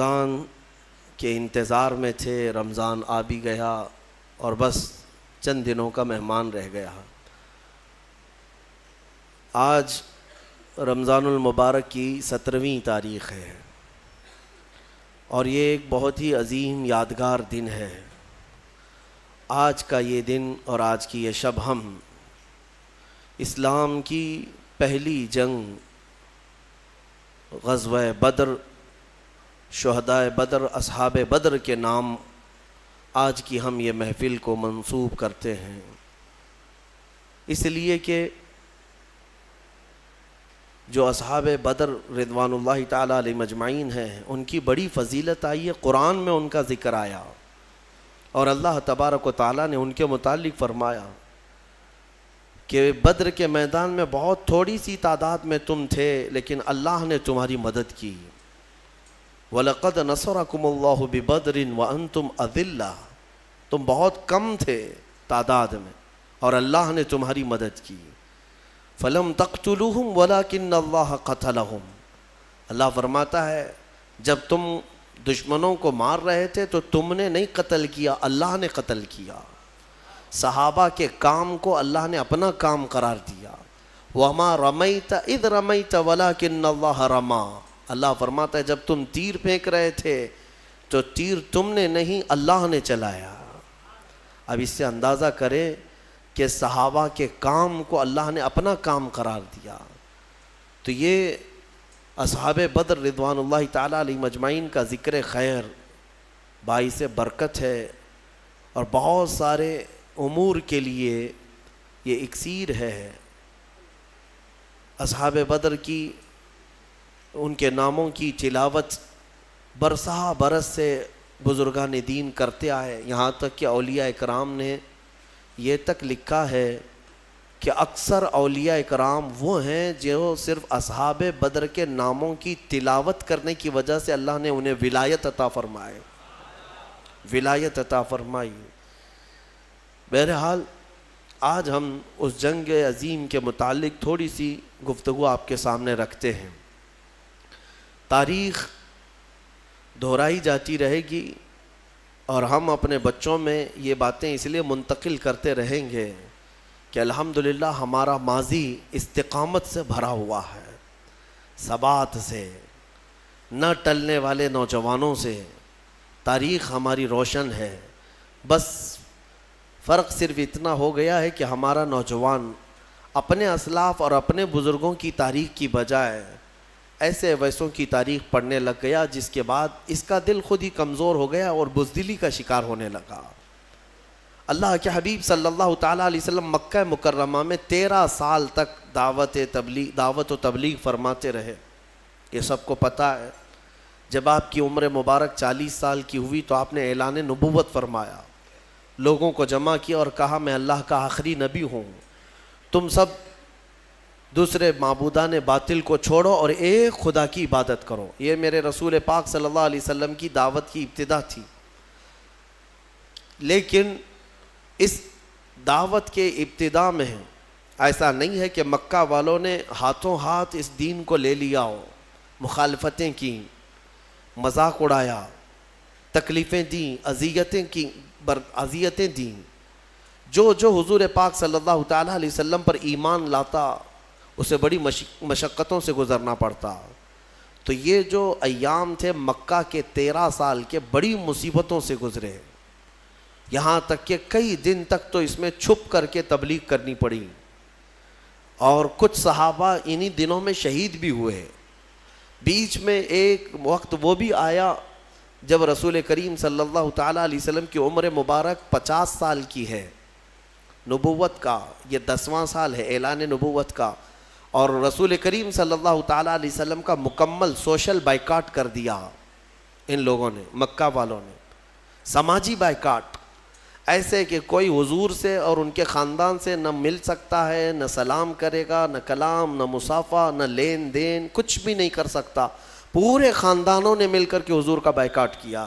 رمضان کے انتظار میں تھے، رمضان آ بھی گیا اور بس چند دنوں کا مہمان رہ گیا۔ آج رمضان المبارک کی 17ویں تاریخ ہے اور یہ ایک بہت ہی عظیم یادگار دن ہے۔ آج کا یہ دن اور آج کی یہ شب ہم اسلام کی پہلی جنگ غزوہ بدر، شہدائے بدر، اصحاب بدر کے نام آج کی ہم یہ محفل کو منسوب کرتے ہیں، اس لیے کہ جو اصحاب بدر رضوان اللہ تعالیٰ علیہ مجمعین ہیں ان کی بڑی فضیلت آئی ہے، قرآن میں ان کا ذکر آیا اور اللہ تبارک و تعالیٰ نے ان کے متعلق فرمایا کہ بدر کے میدان میں بہت تھوڑی سی تعداد میں تم تھے لیکن اللہ نے تمہاری مدد کی۔ وَلَقَدْ نَصَرَكُمُ اللَّهُ بِبَدْرٍ وَأَنْتُمْ أَذِلَّةٌ، تم بہت کم تھے تعداد میں اور اللہ نے تمہاری مدد کی۔ فَلَمْ تَقْتُلُوهُمْ وَلَكِنَّ اللَّهَ قَتَلَهُمْ، اللہ فرماتا ہے جب تم دشمنوں کو مار رہے تھے تو تم نے نہیں قتل کیا، اللہ نے قتل کیا۔ صحابہ کے کام کو اللہ نے اپنا کام قرار دیا۔ وَمَا رَمَيْتَ إِذْ رَمَيْتَ وَلَكِنَّ اللَّهَ رَمَى، اللہ فرماتا ہے جب تم تیر پھینک رہے تھے تو تیر تم نے نہیں، اللہ نے چلایا۔ اب اس سے اندازہ کریں کہ صحابہ کے کام کو اللہ نے اپنا کام قرار دیا۔ تو یہ اصحاب بدر رضوان اللہ تعالیٰ علیہ مجمعین کا ذکر خیر باعث برکت ہے اور بہت سارے امور کے لیے یہ اکسیر ہے۔ اصحاب بدر کی ان کے ناموں کی تلاوت برسہ برس سے بزرگان دین کرتے آئے، یہاں تک کہ اولیاء اکرام نے یہ تک لکھا ہے کہ اکثر اولیاء اکرام وہ ہیں جو صرف اصحاب بدر کے ناموں کی تلاوت کرنے کی وجہ سے اللہ نے انہیں ولایت عطا فرمائے، ولایت عطا فرمائی۔ بہرحال آج ہم اس جنگ عظیم کے متعلق تھوڑی سی گفتگو آپ کے سامنے رکھتے ہیں۔ تاریخ دہرائی جاتی رہے گی اور ہم اپنے بچوں میں یہ باتیں اس لیے منتقل کرتے رہیں گے کہ الحمدللہ ہمارا ماضی استقامت سے بھرا ہوا ہے، ثبات سے، نہ ٹلنے والے نوجوانوں سے۔ تاریخ ہماری روشن ہے، بس فرق صرف اتنا ہو گیا ہے کہ ہمارا نوجوان اپنے اسلاف اور اپنے بزرگوں کی تاریخ کی بجائے ایسے ویسوں کی تاریخ پڑھنے لگ گیا، جس کے بعد اس کا دل خود ہی کمزور ہو گیا اور بزدلی کا شکار ہونے لگا۔ اللہ کے حبیب صلی اللہ تعالیٰ علیہ وسلم مکہ مکرمہ میں 13 سال تک دعوت و تبلیغ فرماتے رہے، یہ سب کو پتہ ہے۔ جب آپ کی عمر مبارک 40 سال کی ہوئی تو آپ نے اعلان نبوت فرمایا، لوگوں کو جمع کیا اور کہا میں اللہ کا آخری نبی ہوں، تم سب دوسرے معبودان باطل کو چھوڑو اور ایک خدا کی عبادت کرو۔ یہ میرے رسول پاک صلی اللہ علیہ وسلم کی دعوت کی ابتدا تھی۔ لیکن اس دعوت کے ابتدا میں ایسا نہیں ہے کہ مکہ والوں نے ہاتھوں ہاتھ اس دین کو لے لیا ہو، مخالفتیں کی، مذاق اڑایا، تکلیفیں دیں، اذیتیں دیں۔ جو حضور پاک صلی اللہ تعالیٰ علیہ وسلم پر ایمان لاتا اسے بڑی مشقتوں سے گزرنا پڑتا۔ تو یہ جو ایام تھے مکہ کے 13 سال کے بڑی مصیبتوں سے گزرے، یہاں تک کہ کئی دن تک تو اس میں چھپ کر کے تبلیغ کرنی پڑی اور کچھ صحابہ انہی دنوں میں شہید بھی ہوئے۔ بیچ میں ایک وقت وہ بھی آیا جب رسول کریم صلی اللہ تعالیٰ علیہ وسلم کی عمر مبارک 50 سال کی ہے، نبوت کا یہ 10واں سال ہے اعلان نبوت کا، اور رسول کریم صلی اللہ تعالیٰ علیہ وسلم کا مکمل سوشل بائیکاٹ کر دیا ان لوگوں نے، مکہ والوں نے، سماجی بائیکاٹ، ایسے کہ کوئی حضور سے اور ان کے خاندان سے نہ مل سکتا ہے، نہ سلام کرے گا، نہ کلام، نہ مصافحہ، نہ لین دین، کچھ بھی نہیں کر سکتا۔ پورے خاندانوں نے مل کر کے حضور کا بائیکاٹ کیا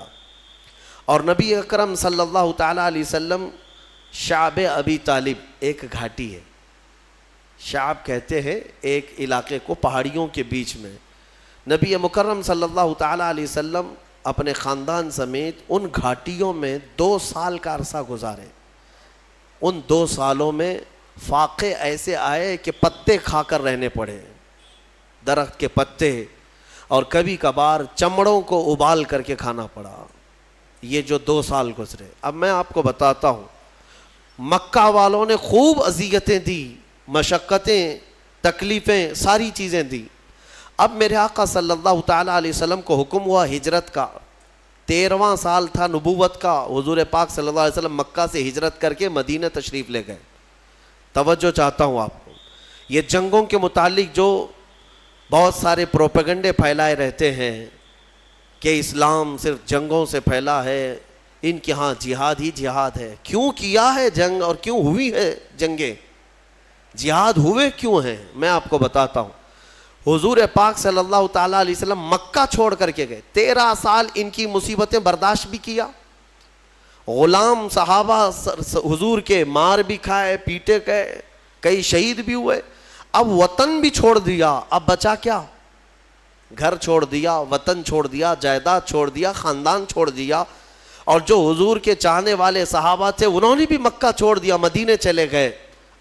اور نبی اکرم صلی اللہ تعالیٰ علیہ وسلم شعب ابی طالب، ایک گھاٹی ہے، شعب کہتے ہیں ایک علاقے کو پہاڑیوں کے بیچ میں، نبی مکرم صلی اللہ تعالیٰ علیہ وسلم اپنے خاندان سمیت ان گھاٹیوں میں 2 سال کا عرصہ گزارے. ان 2 سالوں میں فاقے ایسے آئے کہ پتے کھا کر رہنے پڑے, درخت کے پتے, اور کبھی کبھار چمڑوں کو ابال کر کے کھانا پڑا. یہ جو 2 سال گزرے. اب میں آپ کو بتاتا ہوں, مکہ والوں نے خوب اذیتیں دی, مشقتیں, تکلیفیں, ساری چیزیں دی. اب میرے آقا صلی اللہ تعالیٰ علیہ وسلم کو حکم ہوا ہجرت کا. 13واں سال تھا نبوت کا. حضور پاک صلی اللہ علیہ وسلم مکہ سے ہجرت کر کے مدینہ تشریف لے گئے. توجہ چاہتا ہوں آپ کو, یہ جنگوں کے متعلق جو بہت سارے پروپیگنڈے پھیلائے رہتے ہیں کہ اسلام صرف جنگوں سے پھیلا ہے, ان کے ہاں جہاد ہی جہاد ہے. کیوں کیا ہے جنگ اور کیوں ہوئی ہے جنگیں, جہاد ہوئے کیوں ہیں, میں آپ کو بتاتا ہوں. حضور پاک صلی اللہ تعالیٰ علیہ وسلم مکہ چھوڑ کر کے گئے. 13 سال ان کی مصیبتیں برداشت بھی کیا. غلام صحابہ حضور کے مار بھی کھائے, پیٹے گئے, کئی شہید بھی ہوئے. اب وطن بھی چھوڑ دیا. اب بچا کیا؟ گھر چھوڑ دیا, وطن چھوڑ دیا, جائیداد چھوڑ دیا, خاندان چھوڑ دیا. اور جو حضور کے چاہنے والے صحابہ تھے انہوں نے بھی مکہ چھوڑ دیا, مدینے چلے گئے.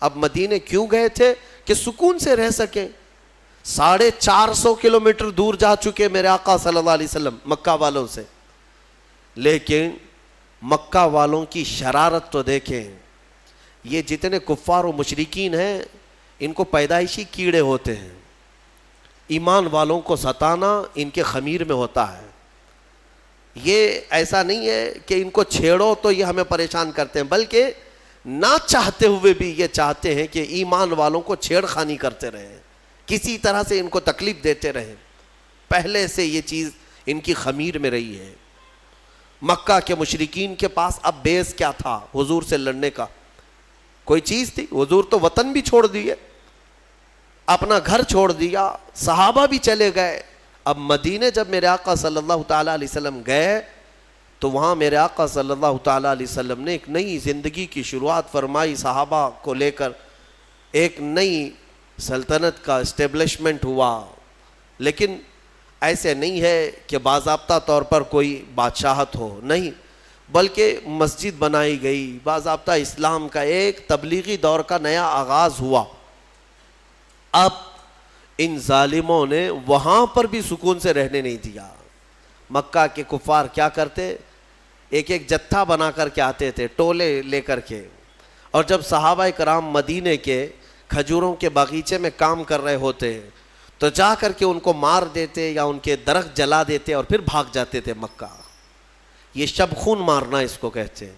اب مدینے کیوں گئے تھے؟ کہ سکون سے رہ سکیں. 450 کلومیٹر دور جا چکے میرے آقا صلی اللہ علیہ وسلم مکہ والوں سے. لیکن مکہ والوں کی شرارت تو دیکھیں. یہ جتنے کفار و مشرکین ہیں ان کو پیدائشی کیڑے ہوتے ہیں. ایمان والوں کو ستانا ان کے خمیر میں ہوتا ہے. یہ ایسا نہیں ہے کہ ان کو چھیڑو تو یہ ہمیں پریشان کرتے ہیں, بلکہ نہ چاہتے ہوئے بھی یہ چاہتے ہیں کہ ایمان والوں کو چھیڑ خانی کرتے رہیں, کسی طرح سے ان کو تکلیف دیتے رہیں. پہلے سے یہ چیز ان کی خمیر میں رہی ہے. مکہ کے مشرکین کے پاس اب بیس کیا تھا حضور سے لڑنے کا؟ کوئی چیز تھی؟ حضور تو وطن بھی چھوڑ دیے, اپنا گھر چھوڑ دیا, صحابہ بھی چلے گئے. اب مدینے جب میرے آقا صلی اللہ تعالیٰ علیہ وسلم گئے تو وہاں میرے آقا صلی اللہ تعالیٰ علیہ وسلم نے ایک نئی زندگی کی شروعات فرمائی. صحابہ کو لے کر ایک نئی سلطنت کا اسٹیبلشمنٹ ہوا. لیکن ایسے نہیں ہے کہ باضابطہ طور پر کوئی بادشاہت ہو, نہیں, بلکہ مسجد بنائی گئی. باضابطہ اسلام کا ایک تبلیغی دور کا نیا آغاز ہوا. اب ان ظالموں نے وہاں پر بھی سکون سے رہنے نہیں دیا. مکہ کے کفار کیا کرتے, ایک ایک جتھا بنا کر کے آتے تھے, ٹولے لے کر کے, اور جب صحابہ کرام مدینے کے کھجوروں کے باغیچے میں کام کر رہے ہوتے تو جا کر کے ان کو مار دیتے یا ان کے درخت جلا دیتے اور پھر بھاگ جاتے تھے مکہ. یہ شب خون مارنا اس کو کہتے ہیں.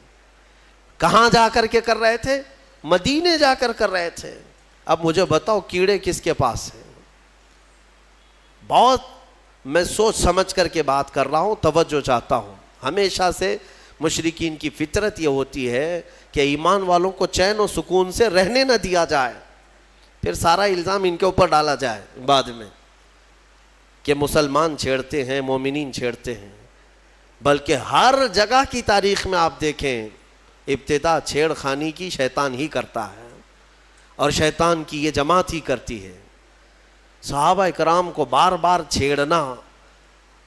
کہاں جا کر کے کر رہے تھے؟ مدینے جا کر کر رہے تھے. اب مجھے بتاؤ کیڑے کس کے پاس ہیں؟ بہت میں سوچ سمجھ کر کے بات کر رہا ہوں, توجہ چاہتا ہوں. ہمیشہ سے مشرکین کی فطرت یہ ہوتی ہے کہ ایمان والوں کو چین و سکون سے رہنے نہ دیا جائے, پھر سارا الزام ان کے اوپر ڈالا جائے بعد میں کہ مسلمان چھیڑتے ہیں, مومنین چھیڑتے ہیں. بلکہ ہر جگہ کی تاریخ میں آپ دیکھیں ابتدا چھیڑ خانی کی شیطان ہی کرتا ہے, اور شیطان کی یہ جماعت ہی کرتی ہے. صحابہ کرام کو بار بار چھیڑنا.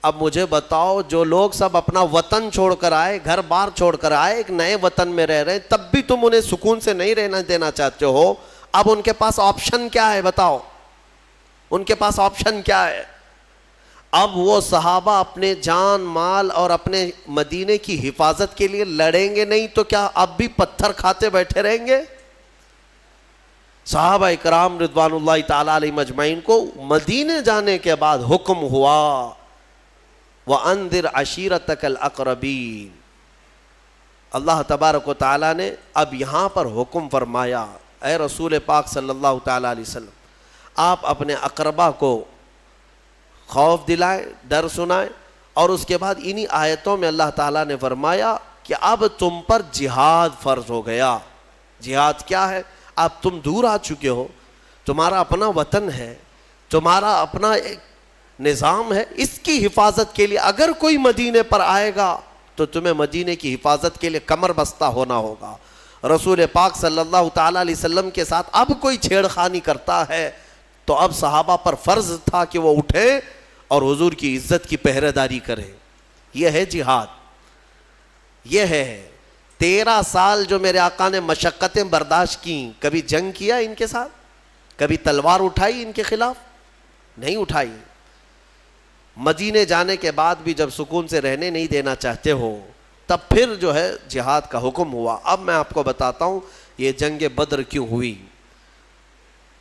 اب مجھے بتاؤ جو لوگ سب اپنا وطن چھوڑ کر آئے, گھر بار چھوڑ کر آئے, ایک نئے وطن میں رہ رہے ہیں, تب بھی تم انہیں سکون سے نہیں رہنا دینا چاہتے ہو. اب ان کے پاس آپشن کیا ہے بتاؤ, ان کے پاس آپشن کیا ہے؟ اب وہ صحابہ اپنے جان مال اور اپنے مدینے کی حفاظت کے لیے لڑیں گے نہیں تو کیا اب بھی پتھر کھاتے بیٹھے رہیں گے؟ صحابہ اکرام رضوان اللہ تعالیٰ علیہ مجمعین کو مدینے جانے کے بعد حکم ہوا وَأَنذِرْ عَشِيرَتَكَ الْأَقْرَبِينَ. اللہ تبارک و تعالیٰ نے اب یہاں پر حکم فرمایا, اے رسول پاک صلی اللہ تعالیٰ علیہ وسلم, آپ اپنے اقربا کو خوف دلائیں, ڈر سنائیں. اور اس کے بعد انہی آیتوں میں اللہ تعالیٰ نے فرمایا کہ اب تم پر جہاد فرض ہو گیا. جہاد کیا ہے؟ اب تم دور آ چکے ہو, تمہارا اپنا وطن ہے, تمہارا اپنا ایک نظام ہے, اس کی حفاظت کے لیے اگر کوئی مدینے پر آئے گا تو تمہیں مدینے کی حفاظت کے لیے کمر بستہ ہونا ہوگا. رسول پاک صلی اللہ تعالیٰ علیہ وسلم کے ساتھ اب کوئی چھیڑ خانی کرتا ہے تو اب صحابہ پر فرض تھا کہ وہ اٹھیں اور حضور کی عزت کی پہرے داری کریں. یہ ہے جہاد. یہ ہے 13 سال جو میرے آقا نے مشقتیں برداشت کیں. کبھی جنگ کیا ان کے ساتھ؟ کبھی تلوار اٹھائی ان کے خلاف؟ نہیں اٹھائی. مدینے جانے کے بعد بھی جب سکون سے رہنے نہیں دینا چاہتے ہو تب پھر جو ہے جہاد کا حکم ہوا. اب میں آپ کو بتاتا ہوں یہ جنگ بدر کیوں ہوئی.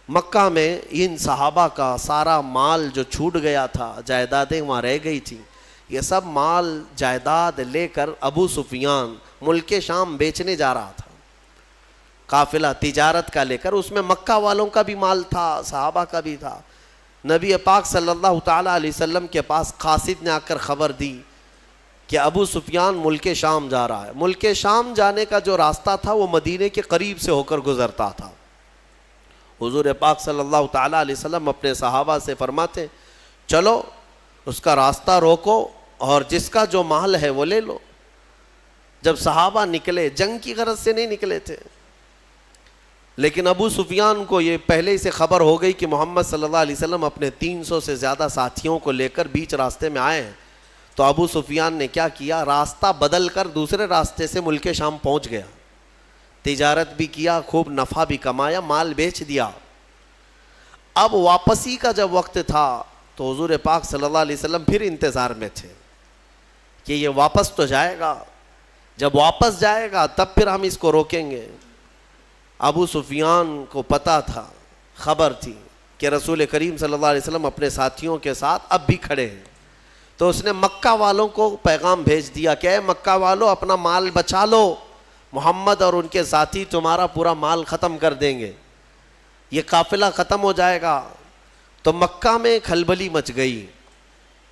مکہ میں ان صحابہ کا سارا مال جو چھوٹ گیا تھا، جائیدادیں وہاں رہ گئی تھیں، یہ سب مال جائیداد لے کر ابو سفیان ملک شام بیچنے جا رہا تھا. قافلہ تجارت کا لے کر، اس میں مکہ والوں کا بھی مال تھا، صحابہ کا بھی تھا. نبی پاک صلی اللہ تعالیٰ علیہ وسلم کے پاس قاصد نے آ کر خبر دی کہ ابو سفیان ملک شام جا رہا ہے. ملک شام جانے کا جو راستہ تھا وہ مدینے کے قریب سے ہو کر گزرتا تھا. حضور پاک صلی اللہ تعالیٰ علیہ وسلم اپنے صحابہ سے فرماتے چلو اس کا راستہ روکو اور جس کا جو مال ہے وہ لے لو. جب صحابہ نکلے، جنگ کی غرض سے نہیں نکلے تھے، لیکن ابو سفیان کو یہ پہلے سے خبر ہو گئی کہ محمد صلی اللہ علیہ وسلم اپنے 300 سے زیادہ ساتھیوں کو لے کر بیچ راستے میں آئے ہیں. تو ابو سفیان نے کیا کیا، راستہ بدل کر دوسرے راستے سے ملک شام پہنچ گیا. تجارت بھی کیا، خوب نفع بھی کمایا، مال بیچ دیا. اب واپسی کا جب وقت تھا تو حضور پاک صلی اللہ علیہ وسلم پھر انتظار میں تھے کہ یہ واپس تو جائے گا، جب واپس جائے گا تب پھر ہم اس کو روکیں گے. ابو سفیان کو پتا تھا، خبر تھی کہ رسول کریم صلی اللہ علیہ وسلم اپنے ساتھیوں کے ساتھ اب بھی کھڑے ہیں. تو اس نے مکہ والوں کو پیغام بھیج دیا کہ اے مکہ والوں اپنا مال بچا لو، محمد اور ان کے ساتھی تمہارا پورا مال ختم کر دیں گے، یہ قافلہ ختم ہو جائے گا. تو مکہ میں کھلبلی مچ گئی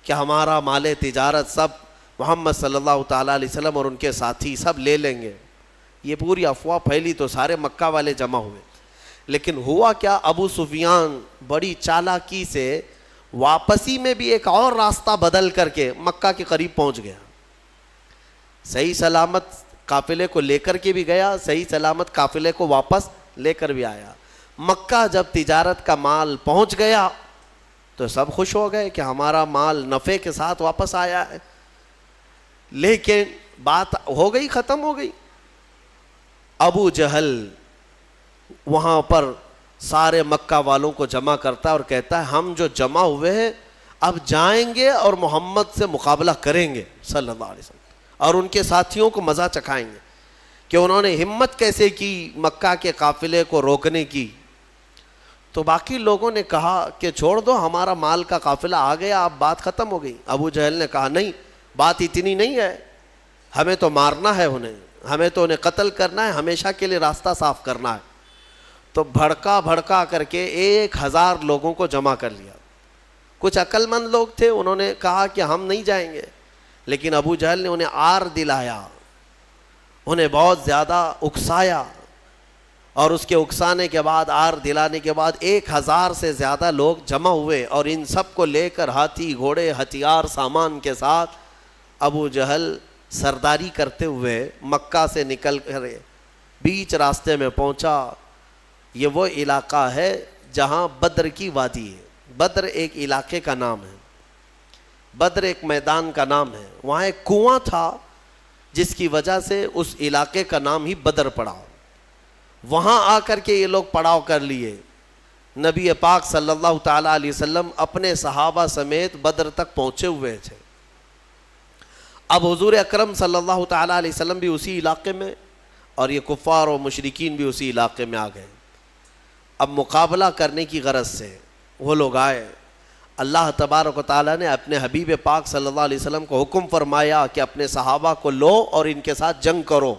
کہ ہمارا مال تجارت سب محمد صلی اللہ تعالیٰ علیہ وسلم اور ان کے ساتھی سب لے لیں گے. یہ پوری افواہ پھیلی تو سارے مکہ والے جمع ہوئے. لیکن ہوا کیا، ابو سفیان بڑی چالاکی سے واپسی میں بھی ایک اور راستہ بدل کر کے مکہ کے قریب پہنچ گیا. صحیح سلامت قافلے کو لے کر کے بھی گیا، صحیح سلامت قافلے کو واپس لے کر بھی آیا. مکہ جب تجارت کا مال پہنچ گیا تو سب خوش ہو گئے کہ ہمارا مال نفع کے ساتھ واپس آیا ہے. لیکن بات ہو گئی، ختم ہو گئی. ابو جہل وہاں پر سارے مکہ والوں کو جمع کرتا ہے اور کہتا ہے ہم جو جمع ہوئے ہیں اب جائیں گے اور محمد سے مقابلہ کریں گے صلی اللہ علیہ وسلم، اور ان کے ساتھیوں کو مزہ چکھائیں گے کہ انہوں نے ہمت کیسے کی مکہ کے قافلے کو روکنے کی. تو باقی لوگوں نے کہا کہ چھوڑ دو، ہمارا مال کا قافلہ آ گیا، اب بات ختم ہو گئی. ابو جہل نے کہا نہیں، بات اتنی نہیں ہے، ہمیں تو مارنا ہے انہیں، ہمیں تو انہیں قتل کرنا ہے، ہمیشہ کے لیے راستہ صاف کرنا ہے. تو بھڑکا کر کے 1000 لوگوں کو جمع کر لیا. کچھ عقل مند لوگ تھے، انہوں نے کہا کہ ہم نہیں جائیں گے، لیکن ابو جہل نے انہیں آر دلایا، انہیں بہت زیادہ اکسایا، اور اس کے اکسانے کے بعد، آر دلانے کے بعد 1000 سے زیادہ لوگ جمع ہوئے، اور ان سب کو لے کر ہاتھی گھوڑے ہتھیار سامان کے ساتھ ابو جہل سرداری کرتے ہوئے مکہ سے نکل کر بیچ راستے میں پہنچا. یہ وہ علاقہ ہے جہاں بدر کی وادی ہے. بدر ایک علاقے کا نام ہے، بدر ایک میدان کا نام ہے. وہاں ایک کنواں تھا جس کی وجہ سے اس علاقے کا نام ہی بدر پڑا. وہاں آ کر کے یہ لوگ پڑاؤ کر لیے. نبی پاک صلی اللہ تعالیٰ علیہ وسلم اپنے صحابہ سمیت بدر تک پہنچے ہوئے تھے. اب حضور اکرم صلی اللہ تعالیٰ علیہ وسلم بھی اسی علاقے میں، اور یہ کفار و مشرکین بھی اسی علاقے میں آ گئے. اب مقابلہ کرنے کی غرض سے وہ لوگ آئے. اللہ تبارک و تعالیٰ نے اپنے حبیب پاک صلی اللہ علیہ وسلم کو حکم فرمایا کہ اپنے صحابہ کو لو اور ان کے ساتھ جنگ کرو.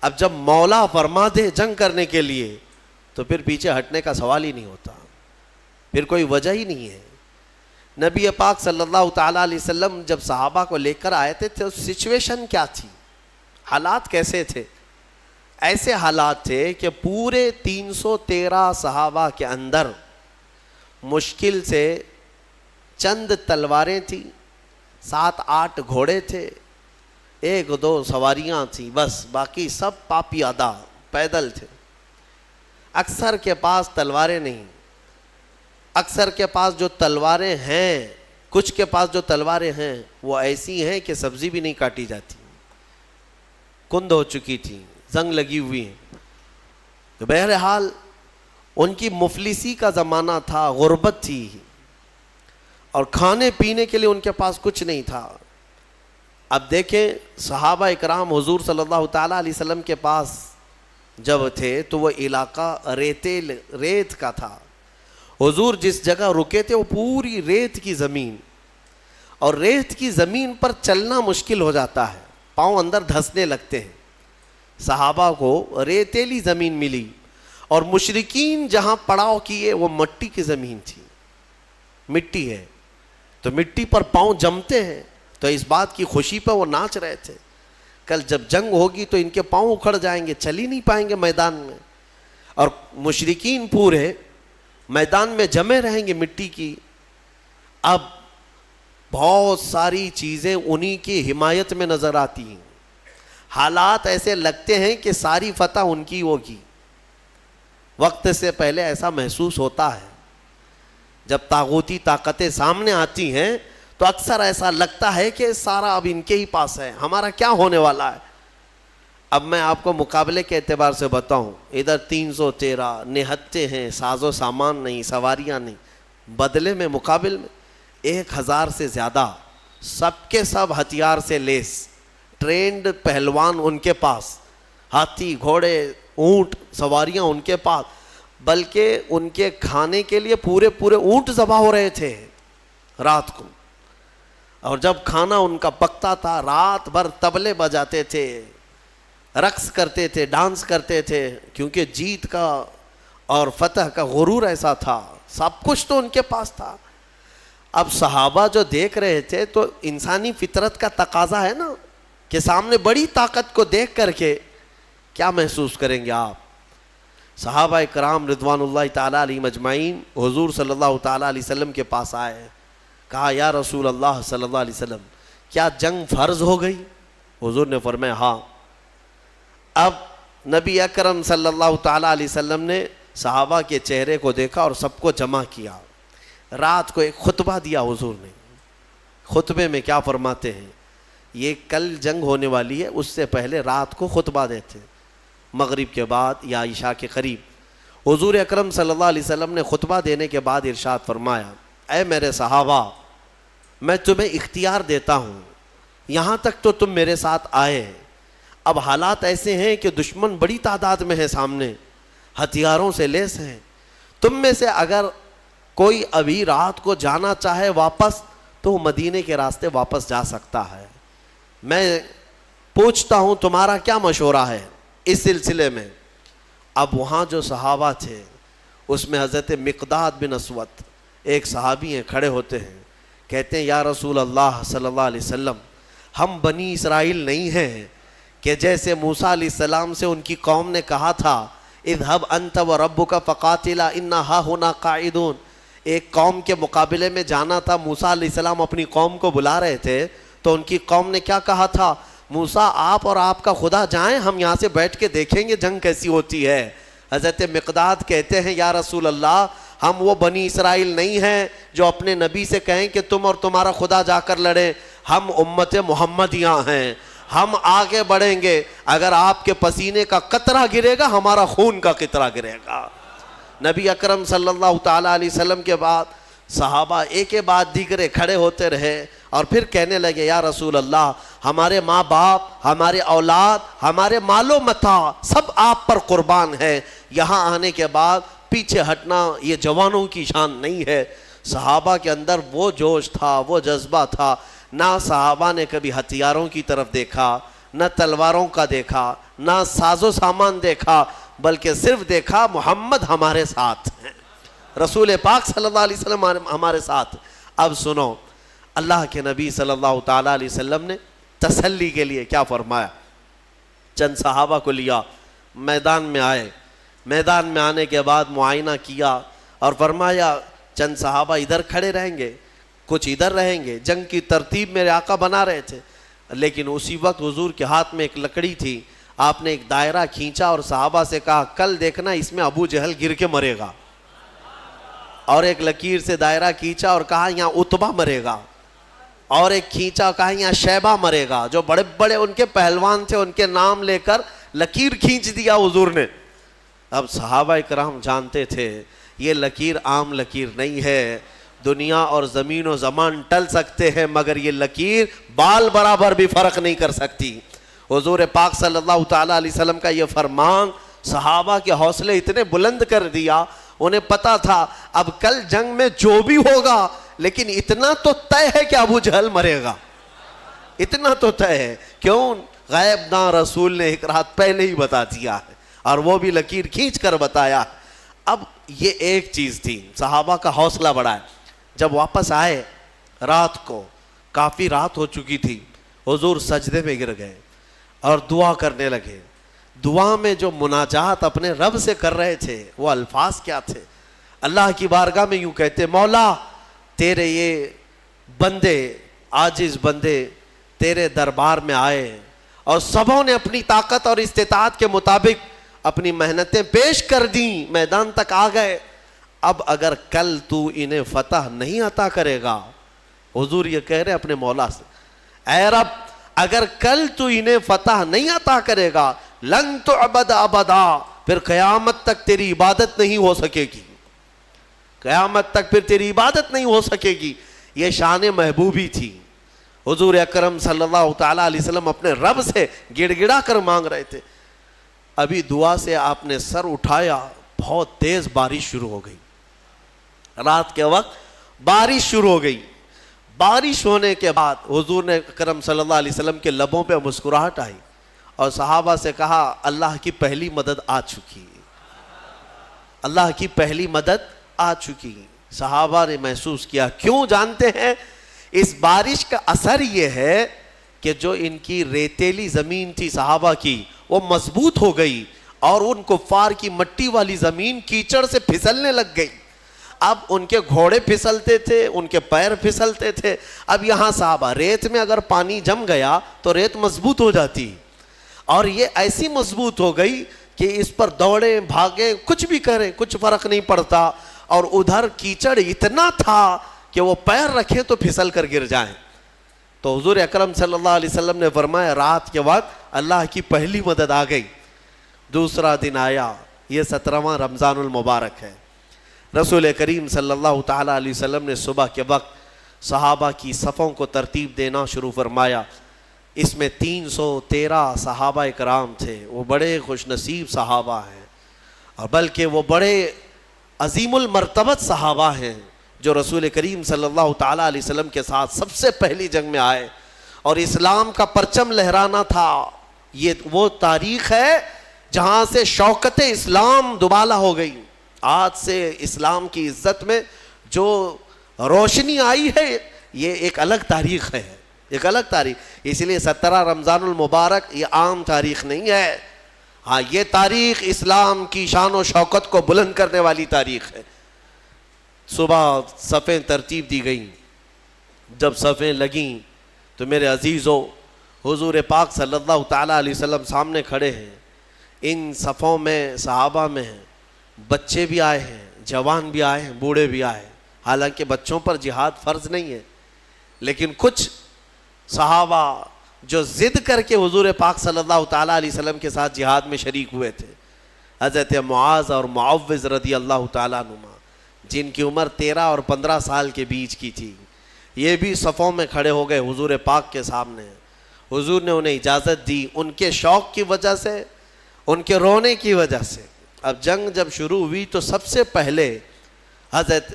اب جب مولا فرما دے جنگ کرنے کے لیے تو پھر پیچھے ہٹنے کا سوال ہی نہیں ہوتا، پھر کوئی وجہ ہی نہیں ہے. نبی پاک صلی اللہ تعالیٰ علیہ وسلم جب صحابہ کو لے کر آئے تھے تو سچویشن کیا تھی، حالات کیسے تھے؟ ایسے حالات تھے کہ پورے 313 صحابہ کے اندر مشکل سے چند تلواریں تھیں، 7-8 گھوڑے تھے، 1-2 سواریاں تھیں، بس باقی سب پاپیادہ پیدل تھے. اکثر کے پاس تلواریں نہیں، اکثر کے پاس جو تلواریں ہیں کچھ کے پاس جو تلواریں ہیں وہ ایسی ہیں کہ سبزی بھی نہیں کاٹی جاتی، کند ہو چکی تھی، زنگ لگی ہوئی ہیں. تو بہرحال ان کی مفلسی کا زمانہ تھا، غربت تھی، اور کھانے پینے کے لیے ان کے پاس کچھ نہیں تھا. اب دیکھیں صحابہ اکرام حضور صلی اللہ تعالیٰ علیہ وسلم کے پاس جب تھے تو وہ علاقہ ریت کا تھا. حضور جس جگہ رکے تھے وہ پوری ریت کی زمین، اور ریت کی زمین پر چلنا مشکل ہو جاتا ہے، پاؤں اندر دھسنے لگتے ہیں. صحابہ کو ریتیلی زمین ملی، اور مشرکین جہاں پڑاؤ کیے وہ مٹی کی زمین تھی، مٹی ہے تو مٹی پر پاؤں جمتے ہیں. تو اس بات کی خوشی پہ وہ ناچ رہے تھے، کل جب جنگ ہوگی تو ان کے پاؤں اکھڑ جائیں گے، چل ہی نہیں پائیں گے میدان میں. اور مشرکین پورے میدان میں جمے رہیں گے مٹی کی. اب بہت ساری چیزیں انہی کی حمایت میں نظر آتی ہیں، حالات ایسے لگتے ہیں کہ ساری فتح ان کی ہوگی. وقت سے پہلے ایسا محسوس ہوتا ہے، جب طاغوتی طاقتیں سامنے آتی ہیں تو اکثر ایسا لگتا ہے کہ سارا اب ان کے ہی پاس ہے، ہمارا کیا ہونے والا ہے. اب میں آپ کو مقابلے کے اعتبار سے بتاؤں، ادھر 313 نہتے ہیں، ساز و سامان نہیں، سواریاں نہیں، بدلے میں مقابل میں 1000 سے زیادہ سب کے سب ہتھیار سے لیس، ٹرینڈ پہلوان ان کے پاس، ہاتھی گھوڑے اونٹ سواریاں ان کے پاس، بلکہ ان کے کھانے کے لیے پورے اونٹ ذبح ہو رہے تھے رات کو. اور جب کھانا ان کا پکتا تھا رات بھر طبلے بجاتے تھے، رقص کرتے تھے، ڈانس کرتے تھے، کیونکہ جیت کا اور فتح کا غرور ایسا تھا، سب کچھ تو ان کے پاس تھا. اب صحابہ جو دیکھ رہے تھے تو انسانی فطرت کا تقاضا ہے نا کہ سامنے بڑی طاقت کو دیکھ کر کے کیا محسوس کریں گے آپ. صحابہ کرام رضوان اللہ تعالیٰ علیہ مجمعین حضور صلی اللہ تعالیٰ علیہ وسلم کے پاس آئے، کہا یا رسول اللہ صلی اللہ علیہ وسلم کیا جنگ فرض ہو گئی؟ حضور نے فرمایا ہاں. اب نبی اکرم صلی اللہ تعالیٰ علیہ وسلم نے صحابہ کے چہرے کو دیکھا اور سب کو جمع کیا. رات کو ایک خطبہ دیا حضور نے. خطبے میں کیا فرماتے ہیں؟ یہ کل جنگ ہونے والی ہے، اس سے پہلے رات کو خطبہ دیتے مغرب کے بعد یا عشاء کے قریب. حضور اکرم صلی اللہ علیہ وسلم نے خطبہ دینے کے بعد ارشاد فرمایا، اے میرے صحابہ میں تمہیں اختیار دیتا ہوں، یہاں تک تو تم میرے ساتھ آئے، اب حالات ایسے ہیں کہ دشمن بڑی تعداد میں ہے سامنے، ہتھیاروں سے لیس ہیں، تم میں سے اگر کوئی ابھی رات کو جانا چاہے واپس تو وہ مدینے کے راستے واپس جا سکتا ہے. میں پوچھتا ہوں تمہارا کیا مشورہ ہے اس سلسلے میں؟ اب وہاں جو صحابہ تھے اس میں حضرت مقداد بن اسود ایک صحابی ہیں، کھڑے ہوتے ہیں، کہتے ہیں یا رسول اللہ صلی اللہ علیہ وسلم ہم بنی اسرائیل نہیں ہیں کہ جیسے موسیٰ علیہ السلام سے ان کی قوم نے کہا تھا اذهب انت وربک فقاتلا انا ہاہنا قاعدون. ایک قوم کے مقابلے میں جانا تھا، موسیٰ علیہ السلام اپنی قوم کو بلا رہے تھے تو ان کی قوم نے کیا کہا تھا؟ موسیٰ آپ اور آپ کا خدا جائیں، ہم یہاں سے بیٹھ کے دیکھیں گے جنگ کیسی ہوتی ہے. حضرت مقداد کہتے ہیں یا رسول اللہ ہم وہ بنی اسرائیل نہیں ہیں جو اپنے نبی سے کہیں کہ تم اور تمہارا خدا جا کر لڑیں، ہم امت محمدیاں ہیں، ہم آگے بڑھیں گے، اگر آپ کے پسینے کا قطرہ گرے گا ہمارا خون کا قطرہ گرے گا. نبی اکرم صلی اللہ تعالیٰ علیہ وسلم کے بعد صحابہ ایک کے بعد دیگرے کھڑے ہوتے رہے اور پھر کہنے لگے یا رسول اللہ ہمارے ماں باپ، ہمارے اولاد، ہمارے مال و متاع سب آپ پر قربان ہے، یہاں آنے کے بعد پیچھے ہٹنا یہ جوانوں کی شان نہیں ہے. صحابہ کے اندر وہ جوش تھا، وہ جذبہ تھا. نہ صحابہ نے کبھی ہتھیاروں کی طرف دیکھا، نہ تلواروں کا دیکھا، نہ ساز و سامان دیکھا، بلکہ صرف دیکھا محمد ہمارے ساتھ ہیں، رسول پاک صلی اللہ علیہ وسلم ہمارے ساتھ. اب سنو اللہ کے نبی صلی اللہ تعالیٰ علیہ وسلم نے تسلی کے لیے کیا فرمایا. چند صحابہ کو لیا، میدان میں آئے، میدان میں آنے کے بعد معائنہ کیا اور فرمایا چند صحابہ ادھر کھڑے رہیں گے، کچھ ادھر رہیں گے. جنگ کی ترتیب میرے آقا بنا رہے تھے، لیکن اسی وقت حضور کے ہاتھ میں ایک لکڑی تھی. آپ نے ایک دائرہ کھینچا اور صحابہ سے کہا کل دیکھنا اس میں ابو جہل گر کے مرے گا، اور ایک لکیر سے دائرہ کھینچا اور کہا یہاں عتبہ مرے گا. اور ایک کھینچا کہا یہاں شیبہ مرے گا. جو بڑے بڑے ان کے پہلوان تھے ان کے نام لے کر لکیر کھینچ دیا حضور نے. اب صحابہ کرام جانتے تھے یہ لکیر عام لکیر نہیں ہے, دنیا اور زمین و زمان ٹل سکتے ہیں مگر یہ لکیر بال برابر بھی فرق نہیں کر سکتی. حضور پاک صلی اللہ تعالیٰ علیہ وسلم کا یہ فرمان صحابہ کے حوصلے اتنے بلند کر دیا. انہیں پتا تھا اب کل جنگ میں جو بھی ہوگا لیکن اتنا تو طے ہے کہ ابو جہل مرے گا, اتنا تو طے ہے. کیوں؟ غیب داں رسول نے ایک رات پہلے ہی بتا دیا ہے اور وہ بھی لکیر کھینچ کر بتایا. اب یہ ایک چیز تھی, صحابہ کا حوصلہ بڑھا ہے. جب واپس آئے رات کو, کافی رات ہو چکی تھی, حضور سجدے میں گر گئے اور دعا کرنے لگے. دعا میں جو مناجات اپنے رب سے کر رہے تھے وہ الفاظ کیا تھے؟ اللہ کی بارگاہ میں یوں کہتے, مولا تیرے یہ بندے, عاجز بندے تیرے دربار میں آئے اور سبوں نے اپنی طاقت اور استطاعت کے مطابق اپنی محنتیں پیش کر دیں, میدان تک آ گئے. اب اگر کل تو انہیں فتح نہیں عطا کرے گا, حضور یہ کہہ رہے اپنے مولا سے, اے رب اگر کل تو انہیں فتح نہیں عطا کرے گا لن تعبد ابدا, پھر قیامت تک تیری عبادت نہیں ہو سکے گی, قیامت تک پھر تیری عبادت نہیں ہو سکے گی. یہ شان محبوبی تھی. حضور اکرم صلی اللہ تعالیٰ علیہ وسلم اپنے رب سے گڑ گڑا کر مانگ رہے تھے. ابھی دعا سے آپ نے سر اٹھایا, بہت تیز بارش شروع ہو گئی. رات کے وقت بارش شروع ہو گئی. بارش ہونے کے بعد حضور نے اکرم صلی اللہ علیہ وسلم کے لبوں پہ مسکراہٹ آئی اور صحابہ سے کہا اللہ کی پہلی مدد آ چکی, اللہ کی پہلی مدد آ چکی. صحابہ نے محسوس کیا. کیوں جانتے ہیں؟ اس بارش کا اثر یہ ہے کہ جو ان کی ریتیلی زمین تھی صحابہ کی وہ مضبوط ہو گئی اور ان کفار کی مٹی والی زمین کیچڑ سے پھسلنے لگ گئی. اب ان کے گھوڑے پھسلتے تھے, ان کے پیر پھسلتے تھے. اب یہاں صحابہ, ریت میں اگر پانی جم گیا تو ریت مضبوط ہو جاتی اور یہ ایسی مضبوط ہو گئی کہ اس پر دوڑیں بھاگیں کچھ بھی کریں کچھ فرق نہیں پڑتا. اور ادھر کیچڑ اتنا تھا کہ وہ پیر رکھیں تو پھسل کر گر جائیں. تو حضور اکرم صلی اللہ علیہ وسلم نے فرمایا رات کے وقت اللہ کی پہلی مدد آ گئی. دوسرا دن آیا, یہ 17واں رمضان المبارک ہے. رسول کریم صلی اللہ تعالیٰ علیہ وسلم نے صبح کے وقت صحابہ کی صفوں کو ترتیب دینا شروع فرمایا. اس میں 313 صحابہ کرام تھے. وہ بڑے خوش نصیب صحابہ ہیں اور بلکہ وہ بڑے عظیم المرتبت صحابہ ہیں جو رسول کریم صلی اللہ تعالیٰ علیہ وسلم کے ساتھ سب سے پہلی جنگ میں آئے اور اسلام کا پرچم لہرانا تھا. یہ وہ تاریخ ہے جہاں سے شوکت اسلام دوبالا ہو گئی. آج سے اسلام کی عزت میں جو روشنی آئی ہے یہ ایک الگ تاریخ ہے, ایک الگ تاریخ. اس لیے 17 رمضان المبارک یہ عام تاریخ نہیں ہے. ہاں یہ تاریخ اسلام کی شان و شوکت کو بلند کرنے والی تاریخ ہے. صبح صفیں ترتیب دی گئیں. جب صفیں لگیں تو میرے عزیزو حضور پاک صلی اللہ تعالیٰ علیہ وسلم سامنے کھڑے ہیں. ان صفوں میں صحابہ میں بچے بھی آئے ہیں, جوان بھی آئے ہیں, بوڑھے بھی آئے ہیں. حالانکہ بچوں پر جہاد فرض نہیں ہے لیکن کچھ صحابہ جو ضد کر کے حضور پاک صلی اللہ تعالیٰ علیہ وسلم کے ساتھ جہاد میں شریک ہوئے تھے, حضرت معاذ اور معوذ رضی اللہ تعالیٰ عنہما جن کی عمر 13 اور 15 سال کے بیچ کی تھی, یہ بھی صفوں میں کھڑے ہو گئے حضور پاک کے سامنے. حضور نے انہیں اجازت دی ان کے شوق کی وجہ سے, ان کے رونے کی وجہ سے. اب جنگ جب شروع ہوئی تو سب سے پہلے حضرت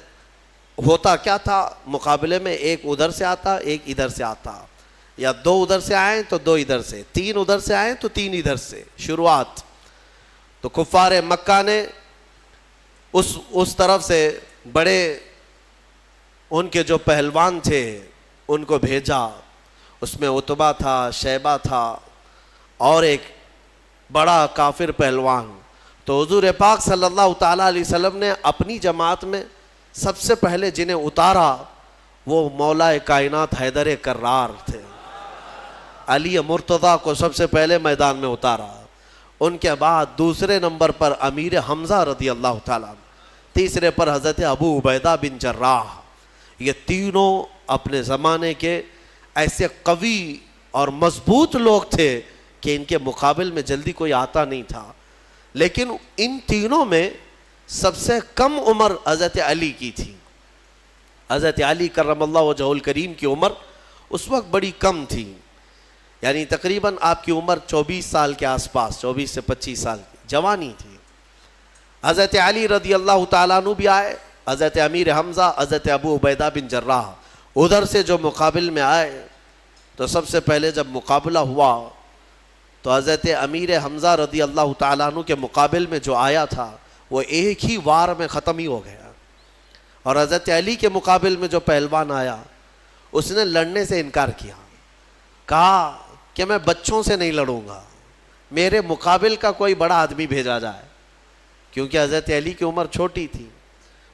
ہوتا کیا تھا, مقابلے میں ایک ادھر سے آتا ایک ادھر سے آتا, یا 2 ادھر سے آئیں تو 2 ادھر سے, 3 ادھر سے آئیں تو 3 ادھر سے شروعات. تو کفار مکہ نے اس طرف سے بڑے ان کے جو پہلوان تھے ان کو بھیجا. اس میں عتبہ تھا, شیبہ تھا اور ایک بڑا کافر پہلوان. تو حضور پاک صلی اللہ تعالیٰ علیہ وسلم نے اپنی جماعت میں سب سے پہلے جنہیں اتارا وہ مولا کائنات حیدر کرار تھے. علی مرتضیٰ کو سب سے پہلے میدان میں اتارا. ان کے بعد دوسرے نمبر پر امیر حمزہ رضی اللہ تعالیٰ, تیسرے پر حضرت ابو عبیدہ بن جراح. یہ تینوں اپنے زمانے کے ایسے قوی اور مضبوط لوگ تھے کہ ان کے مقابل میں جلدی کوئی آتا نہیں تھا. لیکن ان تینوں میں سب سے کم عمر حضرت علی کی تھی. حضرت علی کرم اللہ وجہہ الکریم کی عمر اس وقت بڑی کم تھی، یعنی تقریباً آپ کی عمر 24 سال کے آس پاس، 24 سے 25 سال کی جوانی تھی. حضرت علی رضی اللہ تعالیٰ عنہ بھی آئے، حضرت امیر حمزہ، حضرت ابو عبیدہ بن جراح ادھر سے جو مقابل میں آئے تو سب سے پہلے جب مقابلہ ہوا تو حضرت امیر حمزہ رضی اللہ تعالیٰ عنہ کے مقابل میں جو آیا تھا وہ ایک ہی وار میں ختم ہی ہو گیا. اور حضرت علی کے مقابل میں جو پہلوان آیا اس نے لڑنے سے انکار کیا، کہا کہ میں بچوں سے نہیں لڑوں گا، میرے مقابل کا کوئی بڑا آدمی بھیجا جائے، کیونکہ حضرت علی کی عمر چھوٹی تھی.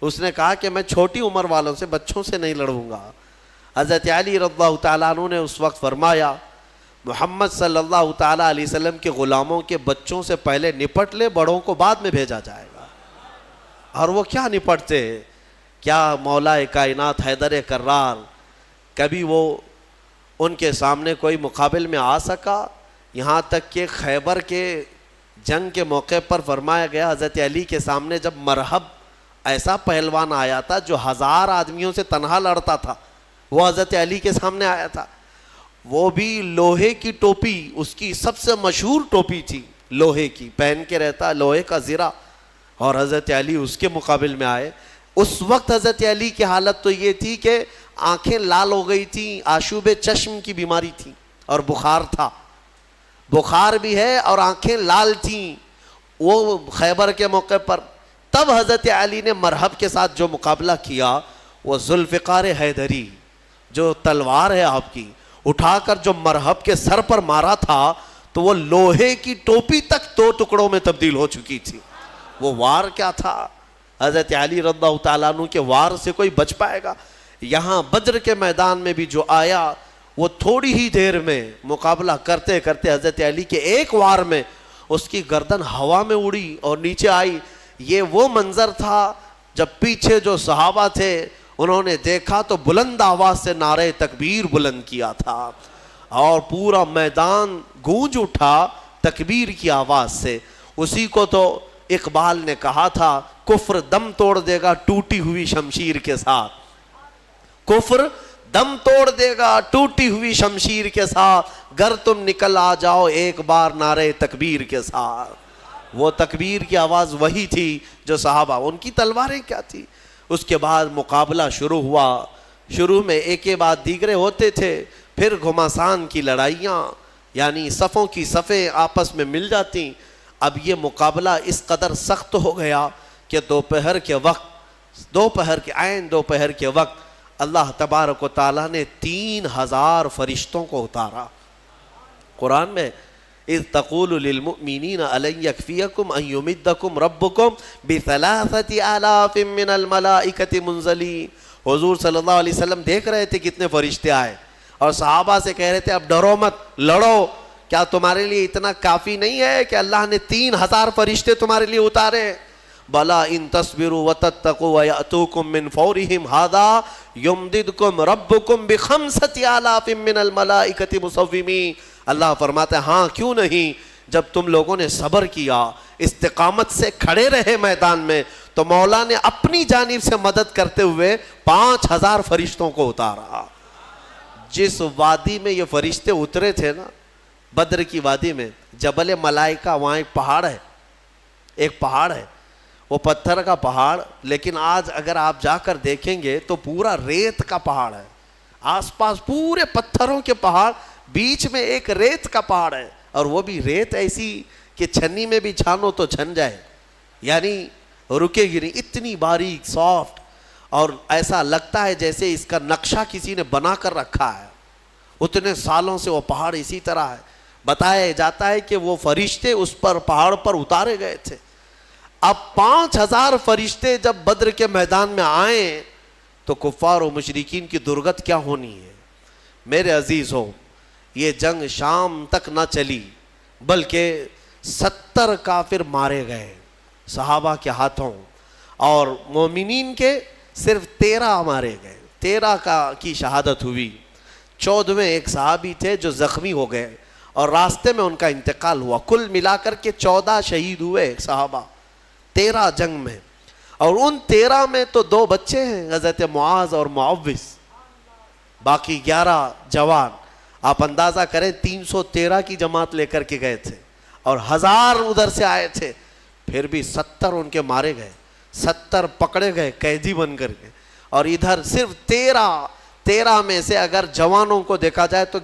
اس نے کہا کہ میں چھوٹی عمر والوں سے، بچوں سے نہیں لڑوں گا. حضرت علی رضی اللہ تعالیٰ عنہ نے اس وقت فرمایا محمد صلی اللہ تعالیٰ علیہ وسلم کے غلاموں کے بچوں سے پہلے نپٹ لے، بڑوں کو بعد میں بھیجا جائے گا. اور وہ کیا نپٹتے، کیا مولا کائنات حیدر کرار کبھی وہ ان کے سامنے کوئی مقابل میں آ سکا؟ یہاں تک کہ خیبر کے جنگ کے موقع پر فرمایا گیا حضرت علی کے سامنے جب مرحب ایسا پہلوان آیا تھا جو 1000 آدمیوں سے تنہا لڑتا تھا، وہ حضرت علی کے سامنے آیا تھا. وہ بھی لوہے کی ٹوپی، اس کی سب سے مشہور ٹوپی تھی لوہے کی، پہن کے رہتا لوہے کا زرہ، اور حضرت علی اس کے مقابل میں آئے. اس وقت حضرت علی کی حالت تو یہ تھی کہ آنکھیں لال ہو گئی تھیں، آشوب چشم کی بیماری تھی اور بخار تھا، بخار بھی ہے اور آنکھیں لال تھیں وہ خیبر کے موقع پر. تب حضرت علی نے مرحب کے ساتھ جو مقابلہ کیا وہ ذوالفقار حیدری، جو تلوار ہے آپ کی، اٹھا کر جو مرحب کے سر پر مارا تھا تو وہ لوہے کی ٹوپی تک 2 ٹکڑوں میں تبدیل ہو چکی تھی. وہ وار کیا تھا، حضرت علی رضی اللہ تعالیٰ عنہ کے وار سے کوئی بچ پائے گا؟ یہاں بدر کے میدان میں بھی جو آیا وہ تھوڑی ہی دیر میں مقابلہ کرتے کرتے حضرت علی کے ایک وار میں اس کی گردن ہوا میں اڑی اور نیچے آئی. یہ وہ منظر تھا جب پیچھے جو صحابہ تھے انہوں نے دیکھا تو بلند آواز سے نعرہ تکبیر بلند کیا تھا اور پورا میدان گونج اٹھا تکبیر کی آواز سے. اسی کو تو اقبال نے کہا تھا کفر دم توڑ دے گا ٹوٹی ہوئی شمشیر کے ساتھ، کفر دم توڑ دے گا ٹوٹی ہوئی شمشیر کے ساتھ، گر تم نکل آ جاؤ ایک بار نعرہ تکبیر کے ساتھ. وہ تکبیر کی آواز وہی تھی جو صحابہ، ان کی تلواریں کیا تھی. اس کے بعد مقابلہ شروع ہوا. شروع میں ایک کے بعد دیگرے ہوتے تھے، پھر گھماسان کی لڑائیاں، یعنی صفوں کی صفیں آپس میں مل جاتی. اب یہ مقابلہ اس قدر سخت ہو گیا کہ دوپہر کے وقت اللہ تبارک و تعالیٰ نے 3000 فرشتوں کو اتارا. قرآن میں اذ تقول للمؤمنین الن یکفیکم ان یمدکم ربکم بثلاثة آلاف من الملائکۃ منزلین. حضور صلی اللہ علیہ وسلم دیکھ رہے تھے کتنے فرشتے آئے اور صحابہ سے کہہ رہے تھے اب ڈرو مت، لڑو. کیا تمہارے لیے اتنا کافی نہیں ہے کہ اللہ نے 3000 فرشتے تمہارے لیے اتارے؟ بلا ان تصبروا وتتقوا ويأتوكم من فورهم هذا يمددكم ربكم بخمسة آلاف من الملائکۃ مصومین. اللہ فرماتا ہے ہاں کیوں نہیں، جب تم لوگوں نے صبر کیا، استقامت سے کھڑے رہے میدان میں، تو مولا نے اپنی جانب سے مدد کرتے ہوئے 5000 فرشتوں کو اتارا. جس وادی میں یہ فرشتے اترے تھے نا، بدر کی وادی میں، جبل ملائکہ، وہاں ایک پہاڑ ہے، وہ پتھر کا پہاڑ، لیکن آج اگر آپ جا کر دیکھیں گے تو پورا ریت کا پہاڑ ہے. آس پاس پورے پتھروں کے پہاڑ، بیچ میں ایک ریت کا پہاڑ ہے، اور وہ بھی ریت ایسی کہ چھنی میں بھی چھانو تو چھن جائے، یعنی رکے گی نہیں، اتنی باریک سافٹ، اور ایسا لگتا ہے جیسے اس کا نقشہ کسی نے بنا کر رکھا ہے. اتنے سالوں سے وہ پہاڑ اسی طرح ہے. بتایا جاتا ہے کہ وہ فرشتے اس پر پہاڑ پر اتارے گئے تھے. اب 5000 فرشتے جب بدر کے میدان میں آئیں تو کفار و مشرکین کی درگت کیا ہونی ہے. میرے عزیزوں، یہ جنگ شام تک نہ چلی بلکہ 70 کافر مارے گئے صحابہ کے ہاتھوں، اور مومنین کے صرف 13 مارے گئے، 13 کی شہادت ہوئی. 14ویں ایک صحابی تھے جو زخمی ہو گئے اور راستے میں ان کا انتقال ہوا. کل ملا کر کے 14 شہید ہوئے صحابہ 13 جنگ میں, اور ان 13 میں تو 2 بچے ہیں, حضرت معاذ اور معوذ, باقی 11 جوان. آپ اندازہ کریں 313 کی جماعت لے کر کے گئے تھے اور 1000 ادھر سے آئے تھے, پھر بھی 70 ان کے مارے گئے, 70 پکڑے گئے قیدی بن کر کے, اور ادھر صرف 13 میں سے اگر جوانوں کو دیکھا جائے تو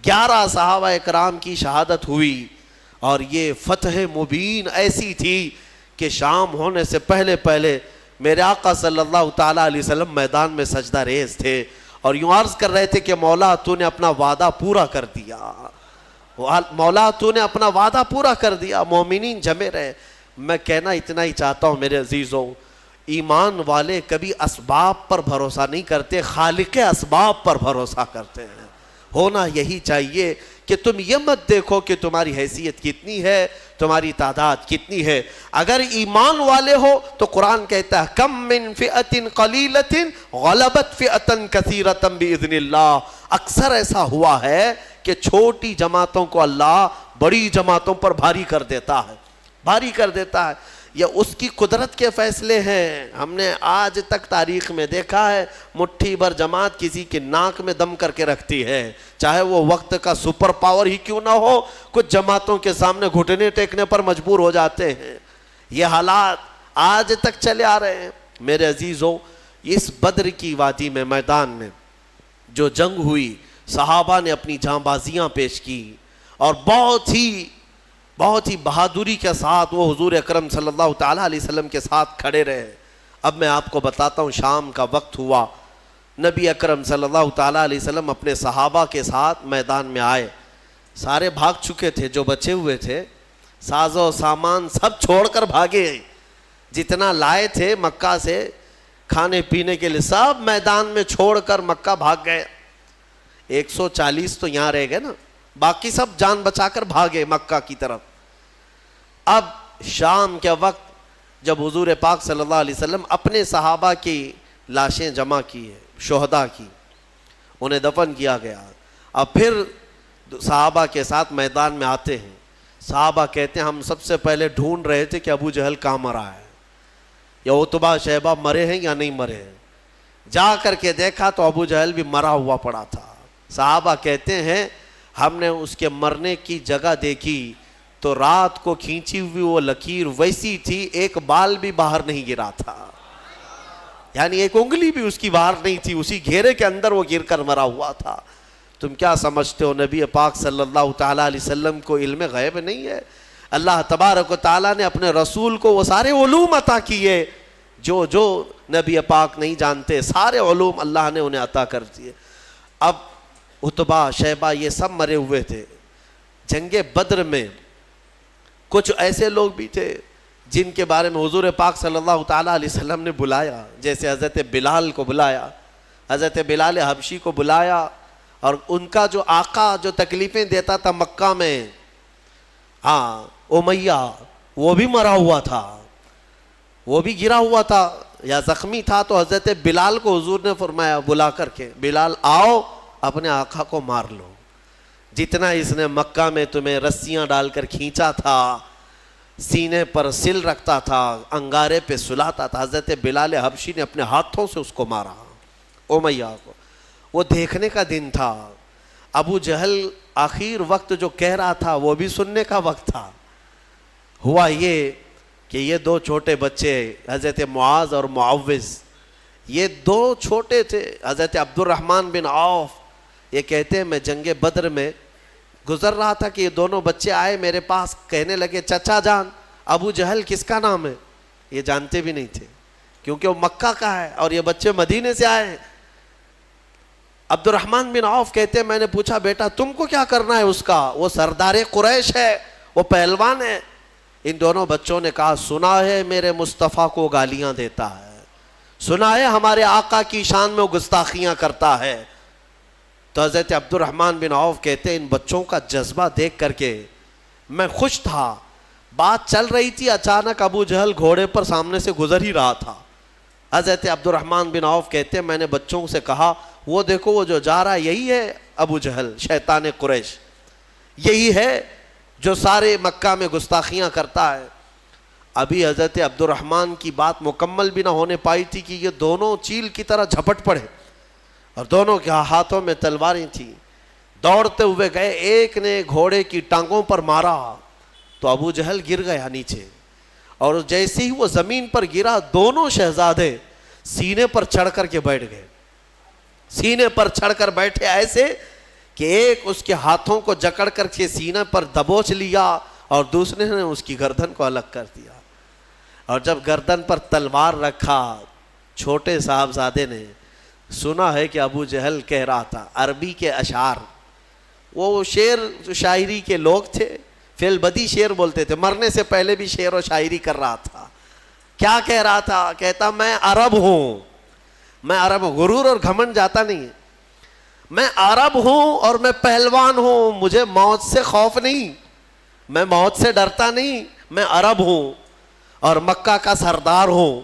11 صحابہ اکرام کی شہادت ہوئی. اور یہ فتح مبین ایسی تھی کہ شام ہونے سے پہلے میرے آقا صلی اللہ تعالیٰ علیہ وسلم میدان میں سجدہ ریز تھے اور یوں عرض کر رہے تھے کہ مولا تو نے اپنا وعدہ پورا کر دیا, مولا تو نے اپنا وعدہ پورا کر دیا, مومنین جمے رہے. میں کہنا اتنا ہی چاہتا ہوں میرے عزیزوں, ایمان والے کبھی اسباب پر بھروسہ نہیں کرتے, خالق اسباب پر بھروسہ کرتے ہیں. ہونا یہی چاہیے کہ تم یہ مت دیکھو کہ تمہاری حیثیت کتنی ہے, تمہاری تعداد کتنی ہے. اگر ایمان والے ہو تو قرآن کہتا ہے کم من فئۃ قلیلۃ غلبت فئۃ کثیرۃ باذن اللہ. اکثر ایسا ہوا ہے کہ چھوٹی جماعتوں کو اللہ بڑی جماعتوں پر بھاری کر دیتا ہے. یہ اس کی قدرت کے فیصلے ہیں. ہم نے آج تک تاریخ میں دیکھا ہے مٹھی بھر جماعت کسی کے ناک میں دم کر کے رکھتی ہے, چاہے وہ وقت کا سپر پاور ہی کیوں نہ ہو. کچھ جماعتوں کے سامنے گھٹنے ٹیکنے پر مجبور ہو جاتے ہیں. یہ حالات آج تک چلے آ رہے ہیں. میرے عزیزوں, اس بدر کی وادی میں میدان میں جو جنگ ہوئی, صحابہ نے اپنی جاں بازیاں پیش کی اور بہت ہی بہادری کے ساتھ وہ حضور اکرم صلی اللہ تعالیٰ علیہ وسلم کے ساتھ کھڑے رہے. اب میں آپ کو بتاتا ہوں, شام کا وقت ہوا, نبی اکرم صلی اللہ تعالیٰ علیہ وسلم اپنے صحابہ کے ساتھ میدان میں آئے. سارے بھاگ چکے تھے, جو بچے ہوئے تھے ساز و سامان سب چھوڑ کر بھاگے. جتنا لائے تھے مکہ سے کھانے پینے کے لیے سب میدان میں چھوڑ کر مکہ بھاگ گئے. 140 تو یہاں رہ گئے نا, باقی سب جان بچا کر بھاگے مکہ کی طرف. اب شام کے وقت جب حضور پاک صلی اللہ علیہ وسلم اپنے صحابہ کی لاشیں جمع کی ہے, شہداء کی, انہیں دفن کیا گیا. اب پھر صحابہ کے ساتھ میدان میں آتے ہیں. صحابہ کہتے ہیں ہم سب سے پہلے ڈھونڈ رہے تھے کہ ابو جہل کہاں مرا ہے, یا عتبہ شیبہ مرے ہیں یا نہیں مرے ہیں. جا کر کے دیکھا تو ابو جہل بھی مرا ہوا پڑا تھا. صحابہ کہتے ہیں ہم نے اس کے مرنے کی جگہ دیکھی تو رات کو کھینچی ہوئی وہ لکیر ویسی تھی, ایک بال بھی باہر نہیں گرا تھا, یعنی ایک انگلی بھی اس کی باہر نہیں تھی, اسی گھیرے کے اندر وہ گر کر مرا ہوا تھا. تم کیا سمجھتے ہو نبی پاک صلی اللہ تعالیٰ علیہ وسلم کو علم غیب نہیں ہے؟ اللہ تبارک و تعالیٰ نے اپنے رسول کو وہ سارے علوم عطا کیے جو نبی پاک نہیں جانتے, سارے علوم اللہ نے انہیں عطا کر دیے. اب عتبہ شیبہ یہ سب مرے ہوئے تھے. جنگ بدر میں کچھ ایسے لوگ بھی تھے جن کے بارے میں حضور پاک صلی اللہ تعالیٰ علیہ وسلم نے بلایا, جیسے حضرت بلال کو بلایا, حضرت بلال حبشی کو بلایا, اور ان کا جو آقا جو تکلیفیں دیتا تھا مکہ میں, امیہ, وہ بھی مرا ہوا تھا, وہ بھی گرا ہوا تھا یا زخمی تھا. تو حضرت بلال کو حضور نے فرمایا بلا کر کے, بلال آؤ اپنے آقا کو مار لو. جتنا اس نے مکہ میں تمہیں رسیاں ڈال کر کھینچا تھا, سینے پر سل رکھتا تھا, انگارے پہ سلاتا تھا, حضرت بلال حبشی نے اپنے ہاتھوں سے اس کو مارا, امیہ کو. وہ دیکھنے کا دن تھا. ابو جہل آخر وقت جو کہہ رہا تھا وہ بھی سننے کا وقت تھا. ہوا یہ کہ یہ 2 چھوٹے بچے حضرت معاذ اور معوذ, یہ 2 چھوٹے تھے. حضرت عبد الرحمن بن عوف یہ کہتے ہیں میں جنگ بدر میں گزر رہا تھا کہ یہ دونوں بچے آئے میرے پاس, کہنے لگے چچا جان ابو جہل کس کا نام ہے؟ یہ جانتے بھی نہیں تھے کیونکہ وہ مکہ کا ہے اور یہ بچے مدینے سے آئے ہیں. عبد الرحمن بن عوف کہتے ہیں میں نے پوچھا بیٹا تم کو کیا کرنا ہے اس کا, وہ سردار قریش ہے, وہ پہلوان ہے. ان دونوں بچوں نے کہا سنا ہے میرے مصطفیٰ کو گالیاں دیتا ہے, سنا ہے ہمارے آقا کی شان میں وہ گستاخیاں کرتا ہے. تو حضرت عبد الرحمن بن عوف کہتے ہیں ان بچوں کا جذبہ دیکھ کر کے میں خوش تھا. بات چل رہی تھی, اچانک ابو جہل گھوڑے پر سامنے سے گزر ہی رہا تھا. حضرت عبد الرحمن بن عوف کہتے ہیں میں نے بچوں سے کہا وہ دیکھو وہ جو جا رہا ہے یہی ہے ابو جہل شیطان قریش، یہی ہے جو سارے مکہ میں گستاخیاں کرتا ہے۔ ابھی حضرت عبد الرحمن کی بات مکمل بھی نہ ہونے پائی تھی کہ یہ دونوں چیل کی طرح جھپٹ پڑے اور دونوں کے ہاتھوں میں تلواریں تھیں، دوڑتے ہوئے گئے، ایک نے گھوڑے کی ٹانگوں پر مارا تو ابو جہل گر گیا نیچے، اور جیسے ہی وہ زمین پر گرا دونوں شہزادے سینے پر چڑھ کر کے بیٹھ گئے، سینے پر چڑھ کر بیٹھے ایسے کہ ایک اس کے ہاتھوں کو جکڑ کر کے سینے پر دبوچ لیا اور دوسرے نے اس کی گردن کو الگ کر دیا، اور جب گردن پر تلوار رکھا چھوٹے صاحبزادے نے سنا ہے کہ ابو جہل کہہ رہا تھا عربی کے اشعار، وہ شعر شاعری کے لوگ تھے، فی البدی شعر بولتے تھے، مرنے سے پہلے بھی شعر و شاعری کر رہا تھا۔ کیا کہہ رہا تھا؟ کہتا میں عرب ہوں، میں عرب ہوں، غرور اور گھمنڈ جاتا نہیں ہے، میں عرب ہوں اور میں پہلوان ہوں، مجھے موت سے خوف نہیں، میں موت سے ڈرتا نہیں، میں عرب ہوں اور مکہ کا سردار ہوں،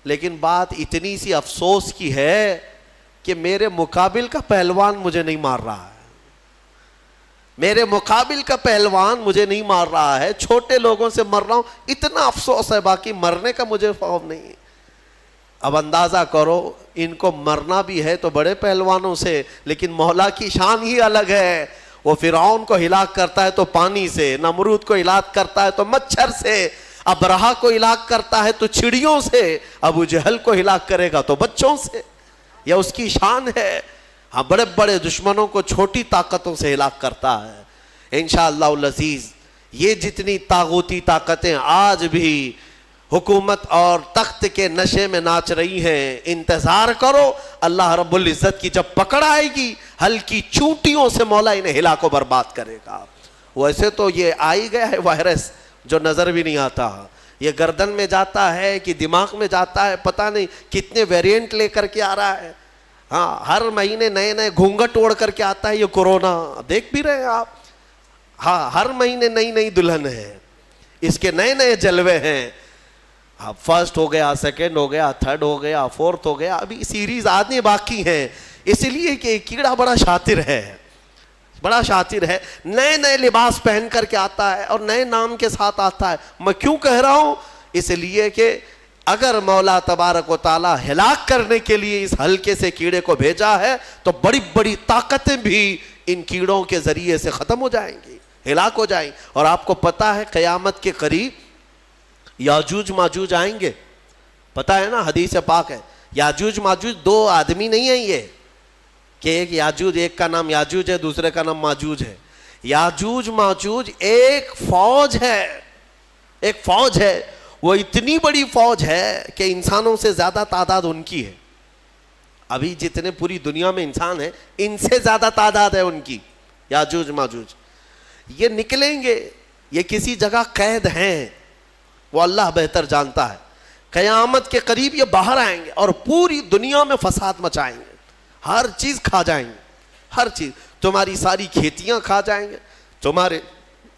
لیکن بات اتنی سی افسوس کی ہے کہ میرے مقابل کا پہلوان مجھے نہیں مار رہا ہے، میرے مقابل کا پہلوان مجھے نہیں مار رہا ہے، چھوٹے لوگوں سے مر رہا ہوں، اتنا افسوس ہے، باقی مرنے کا مجھے خوف نہیں ہے۔ اب اندازہ کرو ان کو مرنا بھی ہے تو بڑے پہلوانوں سے، لیکن مولا کی شان ہی الگ ہے، وہ فرعون کو ہلاک کرتا ہے تو پانی سے، نمرود کو ہلاک کرتا ہے تو مچھر سے، ابرہہ کو ہلاک کرتا ہے تو چڑیوں سے، ابو جہل کو ہلاک کرے گا تو بچوں سے، یہ اس کی شان ہے۔ ہاں بڑے بڑے دشمنوں کو چھوٹی طاقتوں سے ہلاک کرتا ہے۔ انشاءاللہ العزیز یہ جتنی طاغوتی طاقتیں آج بھی حکومت اور تخت کے نشے میں ناچ رہی ہیں، انتظار کرو اللہ رب العزت کی جب پکڑ آئے گی ہلکی چونٹیوں سے مولا انہیں ہلاک و برباد کرے گا۔ ویسے تو یہ آئی گیا ہے وائرس جو نظر بھی نہیں آتا، یہ گردن میں جاتا ہے کہ دماغ میں جاتا ہے، پتہ نہیں کتنے ویریئنٹ لے کر کے آ رہا ہے۔ ہاں ہر مہینے نئے نئے گھونگھٹ اوڑھ کر کے آتا ہے یہ کورونا، دیکھ بھی رہے ہیں آپ، ہاں ہر مہینے نئی نئی دلہن ہے، اس کے نئے نئے جلوے ہیں، ہاں فرسٹ ہو گیا، سیکنڈ ہو گیا، تھرڈ ہو گیا، فورتھ ہو گیا، ابھی سیریز آنے باقی ہیں، اس لیے کہ کیڑا بڑا شاطر ہے، بڑا شاطر ہے، نئے نئے لباس پہن کر کے آتا ہے اور نئے نام کے ساتھ آتا ہے۔ میں کیوں کہہ رہا ہوں؟ اس لیے کہ اگر مولا تبارک و تعالیٰ ہلاک کرنے کے لیے اس ہلکے سے کیڑے کو بھیجا ہے تو بڑی بڑی طاقتیں بھی ان کیڑوں کے ذریعے سے ختم ہو جائیں گی، ہلاک ہو جائیں گی۔ اور آپ کو پتا ہے قیامت کے قریب یاجوج ماجوج آئیں گے، پتا ہے نا، حدیث پاک ہے، یاجوج ماجوج دو آدمی نہیں ہیں یہ کہ ایک یاجوج، ایک کا نام یاجوج ہے دوسرے کا نام ماجوج ہے، یاجوج ماجوج ایک فوج ہے، ایک فوج ہے، وہ اتنی بڑی فوج ہے کہ انسانوں سے زیادہ تعداد ان کی ہے، ابھی جتنے پوری دنیا میں انسان ہیں ان سے زیادہ تعداد ہے ان کی، یاجوج ماجوج۔ یہ نکلیں گے، یہ کسی جگہ قید ہیں، وہ اللہ بہتر جانتا ہے، قیامت کے قریب یہ باہر آئیں گے اور پوری دنیا میں فساد مچائیں گے، ہر چیز کھا جائیں گے، ہر چیز، تمہاری ساری کھیتیاں کھا جائیں گے، تمہارے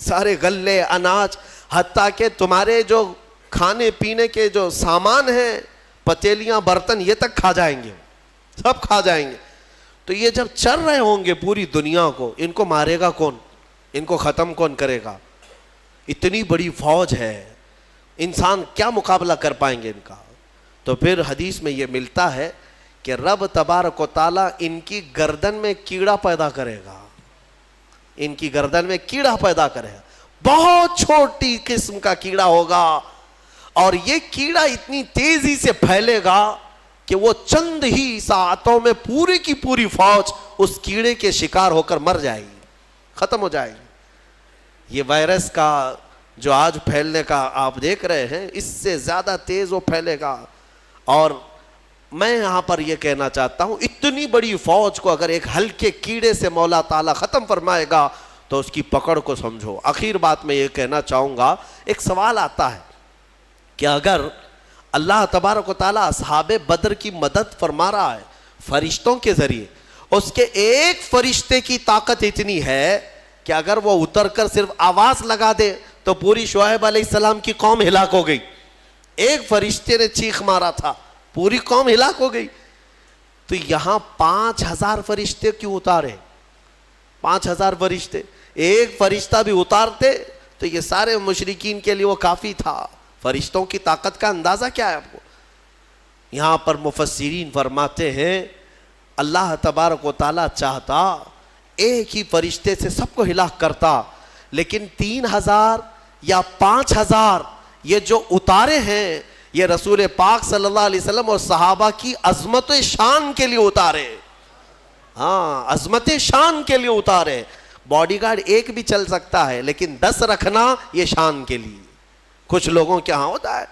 سارے غلے اناج، حتیٰ کہ تمہارے جو کھانے پینے کے جو سامان ہیں، پتیلیاں برتن، یہ تک کھا جائیں گے، سب کھا جائیں گے۔ تو یہ جب چل رہے ہوں گے پوری دنیا کو، ان کو مارے گا کون؟ ان کو ختم کون کرے گا؟ اتنی بڑی فوج ہے، انسان کیا مقابلہ کر پائیں گے ان کا؟ تو پھر حدیث میں یہ ملتا ہے کہ رب تبارک و تعالیٰ ان کی گردن میں کیڑا پیدا کرے گا، ان کی گردن میں کیڑا پیدا کرے گا، بہت چھوٹی قسم کا کیڑا ہوگا، اور یہ کیڑا اتنی تیزی سے پھیلے گا کہ وہ چند ہی ساعتوں میں پوری کی پوری فوج اس کیڑے کے شکار ہو کر مر جائے گی، ختم ہو جائے گی۔ یہ وائرس کا جو آج پھیلنے کا آپ دیکھ رہے ہیں، اس سے زیادہ تیز وہ پھیلے گا۔ اور میں یہاں پر یہ کہنا چاہتا ہوں، اتنی بڑی فوج کو اگر ایک ہلکے کیڑے سے مولا تعالیٰ ختم فرمائے گا تو اس کی پکڑ کو سمجھو۔ آخر بات میں یہ کہنا چاہوں گا، ایک سوال آتا ہے کہ اگر اللہ تبارک و تعالیٰ اصحاب بدر کی مدد فرما رہا ہے فرشتوں کے ذریعے، اس کے ایک فرشتے کی طاقت اتنی ہے کہ اگر وہ اتر کر صرف آواز لگا دے تو پوری شعیب علیہ السلام کی قوم ہلاک ہو گئی، ایک فرشتے نے چیخ مارا تھا، پوری قوم ہلاک ہو گئی۔ تو یہاں 5000 فرشتے کیوں اتارے؟ 5000 فرشتے، ایک فرشتہ بھی اتارتے تو یہ سارے مشرکین کے لیے وہ کافی تھا۔ فرشتوں کی طاقت کا اندازہ کیا ہے آپ کو؟ یہاں پر مفسرین فرماتے ہیں اللہ تبارک و تعالیٰ چاہتا ایک ہی فرشتے سے سب کو ہلاک کرتا، لیکن 3000 یا 5000 یہ جو اتارے ہیں یہ رسول پاک صلی اللہ علیہ وسلم اور صحابہ کی عظمت و شان کے لیے اتارے۔ ہاں، عظمت شان کے لیے اتارے۔ باڈی گارڈ ایک بھی چل سکتا ہے لیکن 10 رکھنا یہ شان کے لیے۔ کچھ لوگوں کے ہاں ہوتا ہے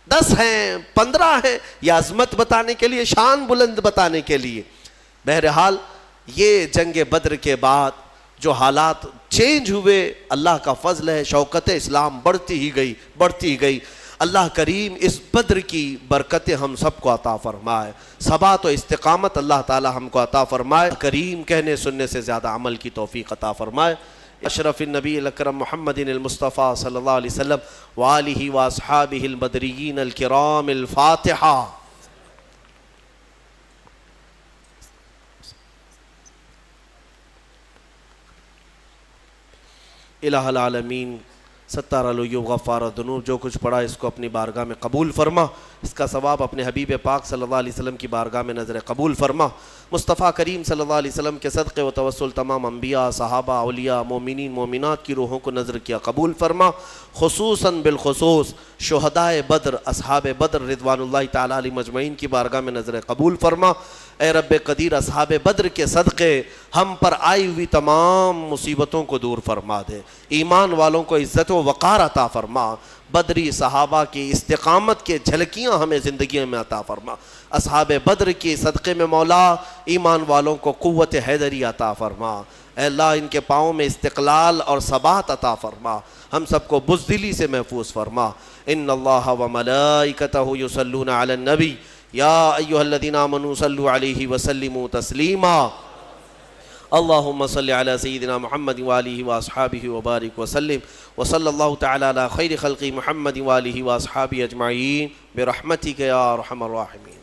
10 ہیں 15 ہیں، یہ عظمت بتانے کے لیے، شان بلند بتانے کے لیے۔ بہرحال یہ جنگ بدر کے بعد جو حالات چینج ہوئے، اللہ کا فضل ہے، شوکت اسلام بڑھتی ہی گئی۔ اللہ کریم اس بدر کی برکتیں ہم سب کو عطا فرمائے، ثبات و استقامت اللہ تعالی ہم کو عطا فرمائے، کریم کہنے سننے سے زیادہ عمل کی توفیق عطا فرمائے۔ اشرف النبی الاکرم محمد المصطفیٰ صلی اللہ علیہ وسلم وآلہ واصحابہ البدریین الکرام الفاتحہ۔ الہ العالمین ستار العیوب غفار الذنوب، جو کچھ پڑھا اس کو اپنی بارگاہ میں قبول فرما، اس کا ثواب اپنے حبیب پاک صلی اللہ علیہ وسلم کی بارگاہ میں نظر قبول فرما۔ مصطفیٰ کریم صلی اللہ علیہ وسلم کے صدقے و توسل تمام انبیاء، صحابہ، اولیاء، مومنین، مومنات کی روحوں کو نظر کیا قبول فرما، خصوصاً بالخصوص شہدائے بدر، اصحاب بدر رضوان اللہ تعالیٰ علیہ مجمعین کی بارگاہ میں نظر قبول فرما۔ اے رب قدیر، اصحاب بدر کے صدقے ہم پر آئی ہوئی تمام مصیبتوں کو دور فرما دے، ایمان والوں کو عزت و وقار عطا فرما، بدری صحابہ کی استقامت کے جھلکیاں ہمیں زندگی میں عطا فرما۔ اصحاب بدر کی صدقے میں مولا ایمان والوں کو قوت حیدری عطا فرما۔ اے اللہ ان کے پاؤں میں استقلال اور ثبات عطا فرما، ہم سب کو بزدلی سے محفوظ فرما۔ ان اللہ و ملائکتہ یصلون علی النبی یا ایھا الذین آمنوا صلوا علیہ وسلموا تسلیما۔ اللہم صلی علی سیدنا محمد وآلہ واصحابہ وبارک وسلم، وصلی اللہ تعالی علی خیر خلق محمد وآلہ واصحابہ اجمعین برحمتک یا ارحم الراحمین۔